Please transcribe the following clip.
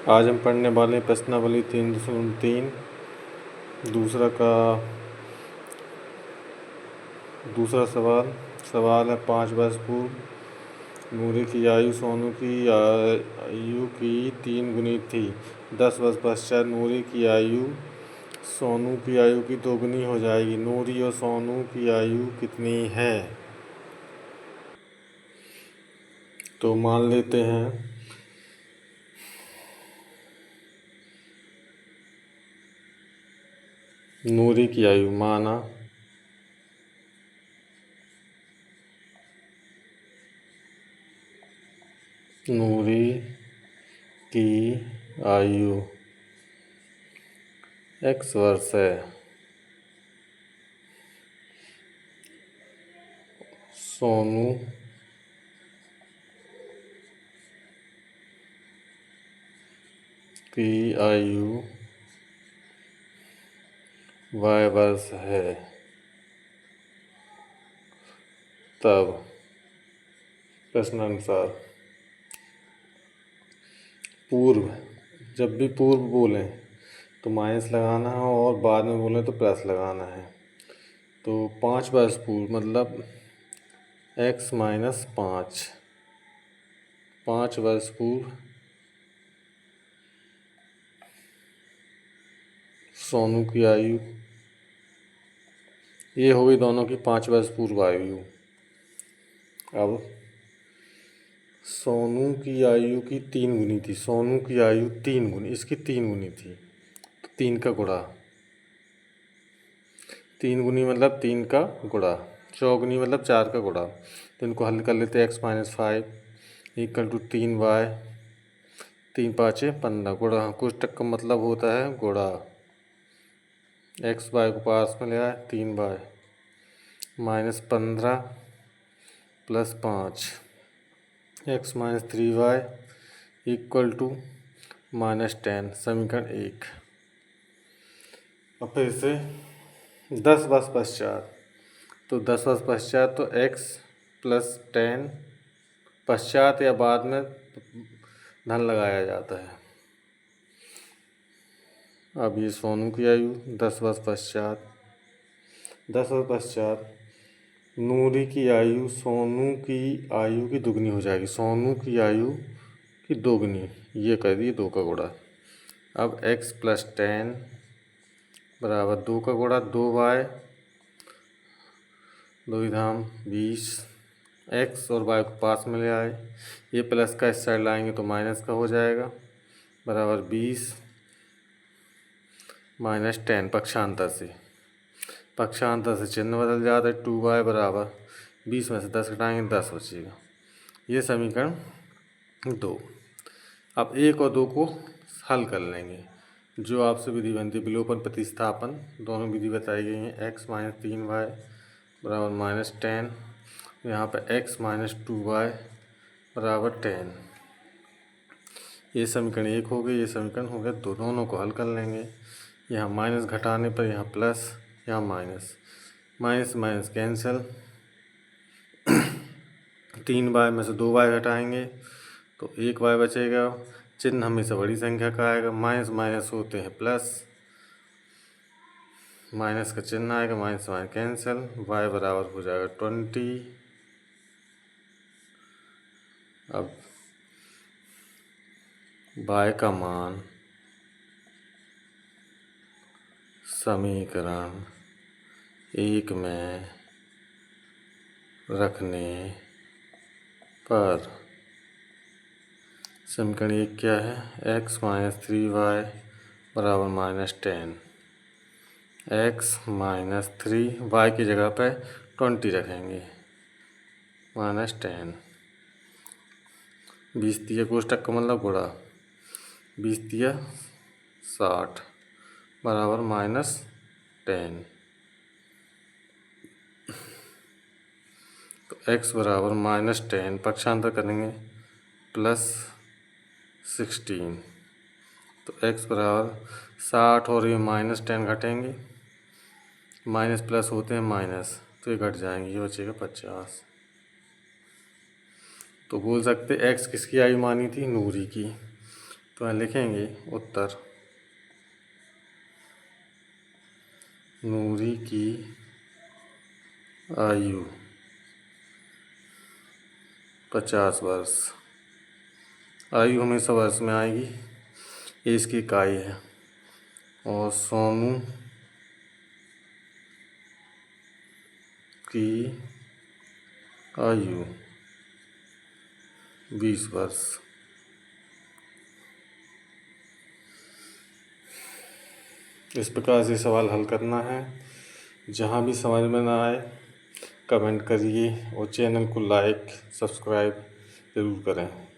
आज हम पढ़ने वाले हैं प्रश्नावली 3.3 दूसरा सवाल है 5 वर्ष पूर्व नूरी की आयु सोनू की आयु की 3 गुनी थी। 10 वर्ष पश्चात नूरी की आयु सोनू की आयु की 2 गुनी हो जाएगी। नूरी और सोनू की आयु कितनी है? तो मान लेते हैं नूरी की आयु माना नूरी की आयु x वर्ष है। सोनू की आयु y वर्ष है। तब प्रश्नानुसार पूर्व, जब भी पूर्व बोलें तो माइनस लगाना है और बाद में बोलें तो प्लस लगाना है। तो 5 वर्ष पूर्व मतलब x माइनस 5 वर्ष पूर्व सोनू की आयु, ये हो गई दोनों की 5 वर्ष पूर्व आयु। अब सोनू की आयु की 3 गुनी थी। सोनू की आयु 3 गुनी, इसकी 3 गुनी थी तो 3 का गुणा। 3 गुनी मतलब 3 का गुणा। 4 गुनी मतलब 4 का गुणा। तो इनको हल कर लेते हैं। x minus 5 equal to 3y, 3 5 15 गुणा। कुछ टक का मतलब होता है गुणा। x y को पास में ले आए, 3y minus 15 plus 5 x minus 3y equal to minus 10, समीकरण 1। अब फिर से 10 वर्ष पश्चात, तो 10 वर्ष पश्चात तो x प्लस 10 पश्चात या बाद में धन लगाया जाता है। अब ये सोनू की आयु 10 वर्ष पश्चात, 10 वर्ष पश्चात नूरी की आयु सोनू की आयु की दुगनी हो जाएगी। सोनू की आयु की 2 गुनी, ये कर दिए 2 का गुणा। अब x प्लस 10 बराबर 2 का गुणा, 2y 2 धाम 20, x और y को पास में ले आए। ये प्लस का इस साइड लाएंगे तो माइनस का हो जाएगा, बराबर 20 माइनस 10 पक्षांतर से चिन्ह बदल जाता है। 2y बराबर 20 में से 10 घटाएंगे 10 बचेगा। ये समीकरण 2। अब 1 और 2 को हल कर लेंगे। जो आपसे विधि बनती है विलोपन प्रतिस्थापन, दोनों विधि बताई गई हैं। x माइनस 3y बराबर माइनस 10, यहाँ पे x माइनस 2y बराबर 10। ये समीकरण 1 हो गया, ये समीकरण हो गया 2। दोनों को हल कर लेंगे। यहाँ माइनस घटाने पर यहाँ प्लस, यहाँ minus, minus minus cancel. 3y में से 2y घटाएंगे तो 1y बचेगा। चिन्ह हमेशा बड़ी संख्या का आएगा। माइनस माइनस होते हैं प्लस, माइनस का चिन्ह आएगा, माइनस माइनस कैंसिल। y बराबर हो जाएगा 20। अब y का मान समीकरण 1 में रखने पर समीकरण 1 क्या है? x माइनस 3y बराबर माइनस 10। x माइनस 3y की जगह पे 20 रखेंगे, माइनस 10। 20 तिया कोष्टक का मतलब गुणा, 20 तिया 60 बराबर माइनस 10। तो x बराबर माइनस 10 पक्षांतर करेंगे प्लस 16। तो x बराबर 60 और ये माइनस 10 घटेंगे, माइनस प्लस होते हैं माइनस, तो ये घट जाएंगे, ये बचेगा 50। तो बोल सकते x किसकी आयु मानी थी? नूरी की। तो यहाँ लिखेंगे उत्तर, नूरी की आयु 50 वर्ष। आयु हमेशा वर्ष में आएगी, ये इसकी इकाई है। और सोनू की आयु 20 वर्ष। इस प्रकार से सवाल हल करना है। जहाँ भी समझ में ना आए कमेंट करिए और चैनल को लाइक सब्सक्राइब ज़रूर करें।